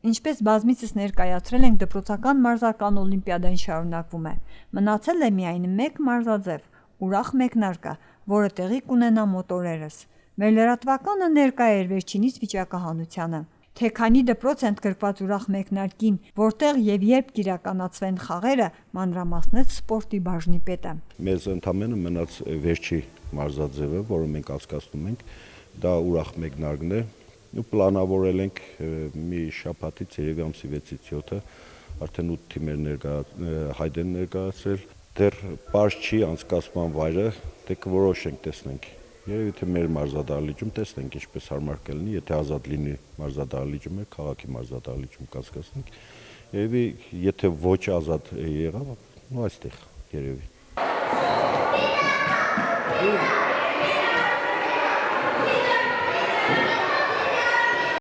Ինչպես բազմիցս ներկայացրել ենք, դպրոցական մարզական օլիմպիադան շարունակվում է։ Մնացել է միայն մեկ մարզաձև՝ ուրախ մեկնարկը, որը տեղի կունենա մոտ օրերս։ Մեր լրատվականը ներկա էր վերջինիս վիճակահանությանը։ Թե քանի դպրոց է ընդգրկված ուրախ մեկնարկին, որտեղ եւ երբ կիրականացվեն խաղերը, մանրամասնեց սպորտի բաժնի պետը։ Մեզ ընդամենը մնաց վերջի մարզաձևը, որը մենք անցկացնում ենք, դա ուրախ մեկնարկն է։ Ու պլանավորել ենք մի շաբաթից երևի ամսի 6-ից 7-ը արդեն 8 թիմեր հայտ են ներկայացրել։ Դեռ պարզ չի անցկացման վայրը, դե կորոշենք, տեսնենք։ Երևի թե մեր մարզադահլիճում տեսնենք ինչպես հարմար կլինի, եթե ազատ լինի մարզադահլիճում, քաղաքի մարզադահլիճում կասկածենք։ Երևի եթե ոչ ազատ եղավ, այստեղ երևի։